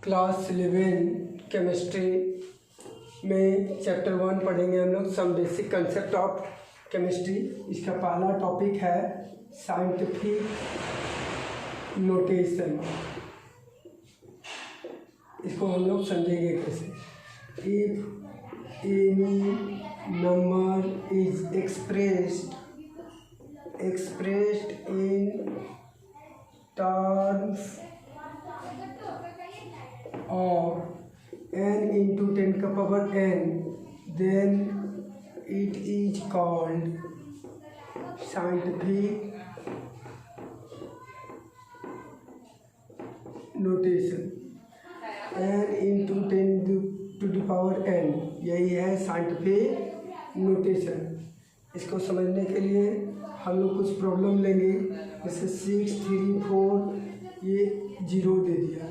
Class 11 chemistry में chapter 1 पढ़ेंगे हम लोग some basic concept of chemistry. इसका पहला टॉपिक है साइंटिफिक नोटेशन। इसको हम लोग समझेंगे कैसे। If any number is expressed in terms of n into 10 का power n, then it is called scientific notation। n into 10 to the power n, यही है साइंटिफिक नोटेशन। इसको समझने के लिए हम लोग कुछ प्रॉब्लम लेंगे, जैसे 6, 3, 4 ये 0 दे दिया,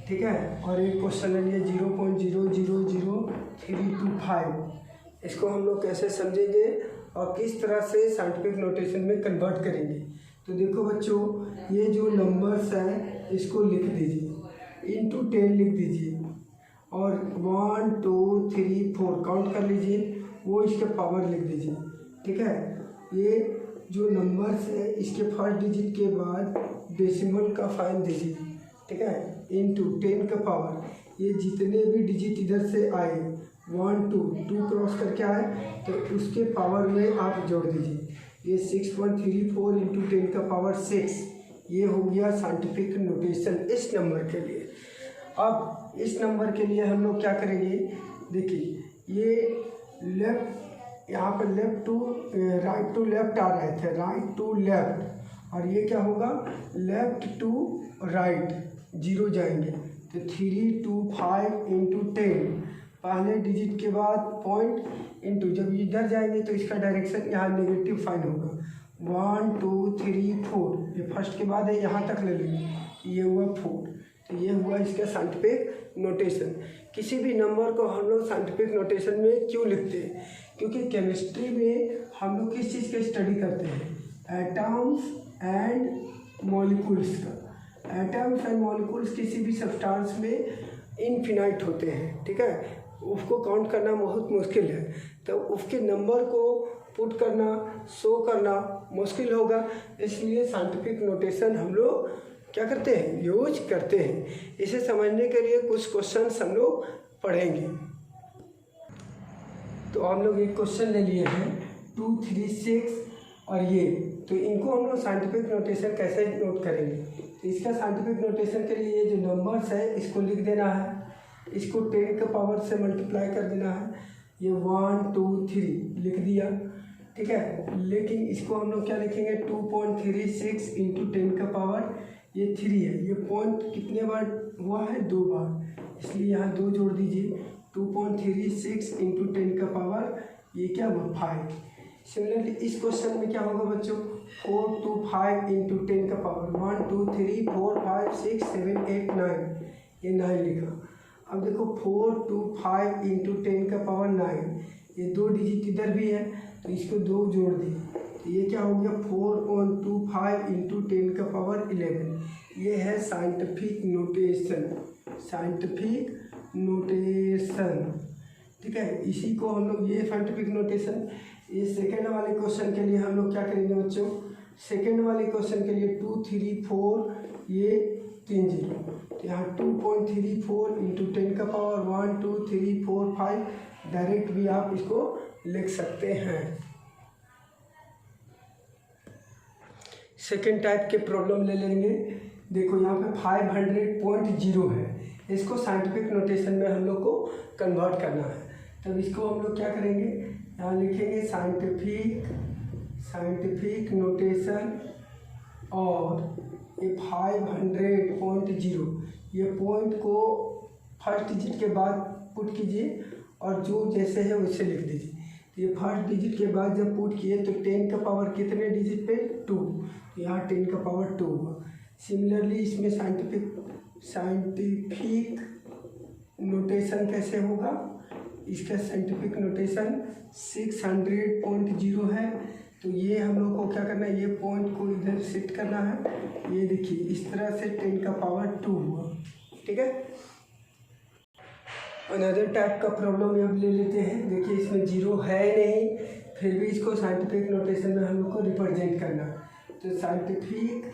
ठीक है। और एक क्वेश्चन है ये 0.000325। इसको हम लोग कैसे समझेंगे और किस तरह से साइंटिफिक नोटेशन में कन्वर्ट करेंगे। तो देखो बच्चों, ये जो नंबर्स हैं इसको लिख दीजिए, इंटू 10 लिख दीजिए और 1, 2, 3, 4 काउंट कर लीजिए, वो इसके पावर लिख दीजिए, ठीक है। ये जो नंबर्स है इसके फर्स्ट डिजिट के बाद डेसिमल का साइन दीजिए, ठीक है, इंटू 10 का पावर। ये जितने भी डिजिट इधर से आए 1, 2 क्रॉस करके आए तो उसके पावर में आप जोड़ दीजिए। ये 6.34 इंटू 10 का पावर 6, ये हो गया साइंटिफिक नोटेशन इस नंबर के लिए। अब इस नंबर के लिए हम लोग क्या करेंगे, देखिए ये लेफ्ट, यहाँ पर left to right to left आ रहे थे, राइट टू लेफ्ट, और ये क्या होगा लेफ्ट टू राइट 0 जाएंगे तो 325 इंटू 10, पहले डिजिट के बाद पॉइंट इंटू, जब इधर जाएंगे तो इसका डायरेक्शन यहाँ नेगेटिव साइन होगा। 1, 2, 3, 4, ये फर्स्ट के बाद है, यहाँ तक ले लेंगे, ये हुआ 4, तो ये हुआ इसका साइंटिफिक नोटेशन। किसी भी नंबर को हम लोग साइंटिफिक नोटेशन में क्यों लिखते हैं, क्योंकि केमिस्ट्री में हम लोग किस चीज़ का स्टडी करते हैं, एटम्स एंड मॉलिक्यूल्स का। एटम्स एंड मॉलिक्यूल्स किसी भी सब्सटेंस में इनफिनाइट होते हैं, ठीक है, उसको काउंट करना बहुत मुश्किल है, तो उसके नंबर को पुट करना, शो करना मुश्किल होगा, इसलिए साइंटिफिक नोटेशन हम लोग क्या करते हैं, यूज करते हैं। इसे समझने के लिए कुछ क्वेश्चंस हम लोग पढ़ेंगे। तो हम लोग एक क्वेश्चन ले लिए हैं 2, 3, 6 और ये, तो इनको हम लोग साइंटिफिक नोटेशन कैसे नोट करेंगे। तो इसका साइंटिफिक नोटेशन के लिए ये जो नंबर्स है इसको लिख देना है, इसको 10 के पावर से मल्टीप्लाई कर देना है। ये 1, 2, 3 लिख दिया, ठीक है। लेकिन इसको हम लोग क्या लिखेंगे, 2.36 इंटू 10 का पावर ये 3 है। ये पॉइंट कितने बार हुआ है, 2 बार, इसलिए यहाँ 2 जोड़ दीजिए। 2.36 इंटू 10 का पावर ये क्या हुआ 5। सिमिलरली इस क्वेश्चन में क्या होगा बच्चों, 425 इंटू 10 का पावर 1, 2, 3, 4, 5, 6, 7, 8, 9, ये 9 लिखा। अब देखो 425 इंटू 10 का पावर 9, ये 2 डिजिट इधर भी है तो इसको 2 जोड़ दिए, तो ये क्या हो गया 4.25 इंटू 10 का पावर 11। ये है साइंटिफिक नोटेशन, साइंटिफिक नोटेशन, ठीक है। इसी को हम लोग, ये साइंटिफिक नोटेशन। ये सेकेंड वाले क्वेश्चन के लिए हम लोग क्या करेंगे बच्चों, सेकेंड वाले क्वेश्चन के लिए 2, 3, 4 ये 3 0, तो यहाँ 2.34 इंटू 10 का पावर 1, 2, 3, 4, 5, डायरेक्ट भी आप इसको लिख सकते हैं। सेकेंड टाइप के प्रॉब्लम ले लेंगे। देखो यहाँ पे 500.0 है, इसको साइंटिफिक नोटेशन में हम लोग को कन्वर्ट करना है। तब इसको हम लोग क्या करेंगे, यहाँ लिखेंगे साइंटिफिक नोटेशन, और ये 500.0, ये पॉइंट को फर्स्ट डिजिट के बाद पुट कीजिए और जो जैसे है वैसे लिख दीजिए। तो ये फर्स्ट डिजिट के बाद जब पुट किए तो 10 का पावर कितने डिजिट पे 2, तो यहाँ 10 का पावर 2 हुआ। सिमिलरली इसमें साइंटिफिक नोटेशन कैसे होगा, इसका साइंटिफिक नोटेशन 600.0 है, तो ये हम लोग को क्या करना है, ये पॉइंट को इधर शिफ्ट करना है। ये देखिए इस तरह से 10 का पावर 2 हुआ, ठीक है। अनदर टाइप का प्रॉब्लम अब ले लेते हैं। देखिए इसमें जीरो है नहीं, फिर भी इसको साइंटिफिक नोटेशन में हम लोग को रिप्रेजेंट करना है। तो साइंटिफिक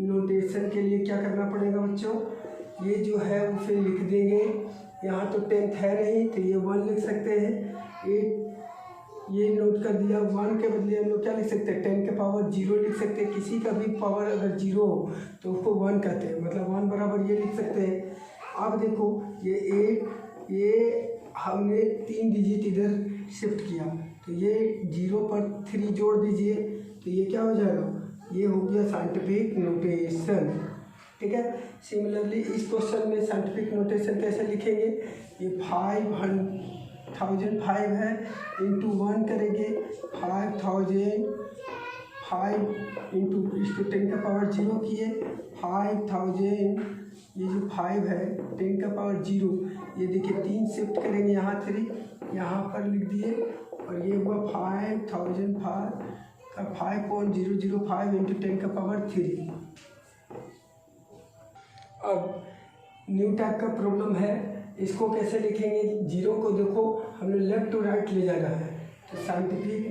नोटेशन के लिए क्या करना पड़ेगा बच्चों, ये जो है वो फिर लिख देंगे। यहाँ तो 10th है नहीं तो ये 1 लिख सकते हैं। 8 ये नोट कर दिया। 1 के बदले हम लोग क्या लिख सकते हैं, 10 के पावर 0 लिख सकते हैं। किसी का भी पावर अगर 0 हो तो उसको 1 कहते हैं, मतलब 1 बराबर ये लिख सकते हैं। अब देखो ये 8, ये हमने 3 डिजिट इधर शिफ्ट किया तो ये 0 पर 3 जोड़ दीजिए तो ये क्या हो जाएगा, ये हो गया साइंटिफिक नोटेशन। ठीक है। सिमिलरली इस क्वेश्चन में साइंटिफिक नोटेशन कैसे लिखेंगे, ये 5005 है इंटू 1 करेंगे, 5000 5 इंटू इसको 10 का पावर 0 किए, 5000 ये जो 5 है 10 का पावर 0, ये देखिए 3 शिफ्ट करेंगे, यहाँ 3 यहाँ पर लिख दिए और ये हुआ 5005 का 5.005 इंटू 10 का पावर 3। अब न्यू टाइप का प्रॉब्लम है, इसको कैसे लिखेंगे। 0 को देखो हमने लेफ्ट टू राइट ले जाना है तो साइंटिफिक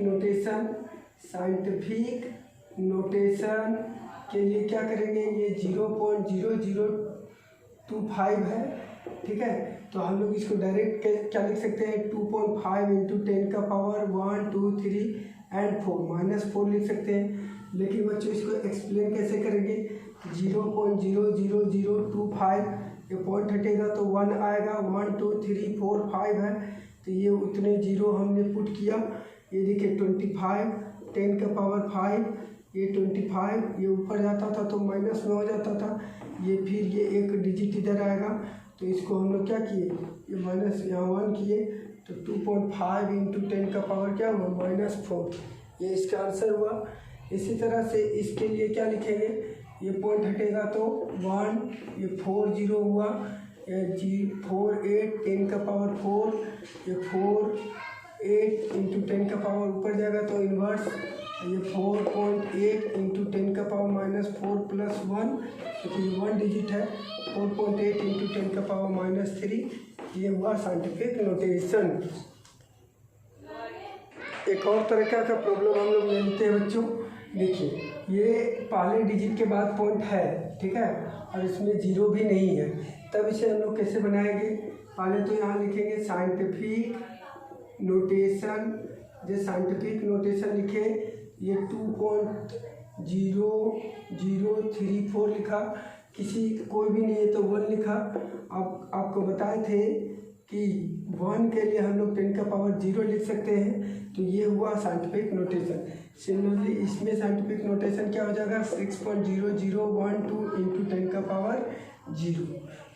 नोटेशन के लिए क्या करेंगे, ये 0.0025 है। ठीक है, तो हम लोग इसको डायरेक्ट क्या लिख सकते हैं, 2.5 इंटू 10 का पावर 1 2 3 एंड 4 -4 लिख सकते हैं। लेकिन बच्चों इसको एक्सप्लेन कैसे करेंगे, 0.00025 ये पॉइंट हटेगा तो 1 आएगा, 1 2 3 4 5 है तो ये उतने 0 हमने पुट किया। ये देखिए 25 10 का पावर 5, ये 25 ये ऊपर जाता था तो माइनस में हो जाता था, ये फिर ये एक डिजिट इधर आएगा तो इसको हम लोग क्या किए, ये माइनस यहाँ 1 किए तो 2.5 इंटू 10 का पावर क्या हुआ -4, ये इसका आंसर हुआ। इसी तरह से इसके लिए क्या लिखेंगे, ये पॉइंट हटेगा तो 1, ये 4 0 हुआ, ये 4 8 10 का पावर 4, ये 4 8 इंटू 10 का पावर ऊपर जाएगा तो इन्वर्स, ये 4.8 इंटू 10 का पावर -4 प्लस 1 क्योंकि ये 1 डिजिट है, 4.8 इंटू 10 का पावर -3, ये हुआ साइंटिफिक नोटेशन। एक और तरीका का प्रॉब्लम हम लोग लेते हैं बच्चों। देखिए ये पहले डिजिट के बाद पॉइंट है, ठीक है, और इसमें 0 भी नहीं है, तब इसे हम लोग कैसे बनाएंगे। पहले तो यहाँ लिखेंगे साइंटिफिक नोटेशन, जो साइंटिफिक नोटेशन लिखे, ये 2.0034 लिखा, किसी कोई भी नहीं है तो 1 लिखा। अब आपको बताए थे कि 1 के लिए हम लोग 10 का पावर 0 लिख सकते हैं, तो ये हुआ साइंटिफिक नोटेशन। सिमिलरली इसमें साइंटिफिक नोटेशन क्या हो जाएगा, 6.0012 इंटू 10 का पावर 0।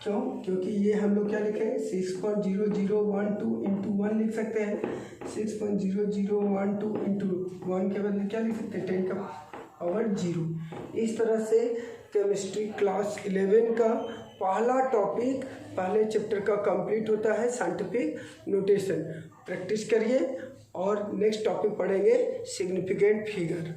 क्यों, क्योंकि ये हम लोग क्या लिखे, 6.0012 इंटू 1 लिख सकते हैं, 6.0012 इंटू 1 के बदले क्या लिख सकते हैं, 10 का पावर 0। इस तरह से केमिस्ट्री क्लास 11 का पहला टॉपिक पहले चैप्टर का कंप्लीट होता है, साइंटिफिक नोटेशन। प्रैक्टिस करिए और नेक्स्ट टॉपिक पढ़ेंगे सिग्निफिकेंट फिगर।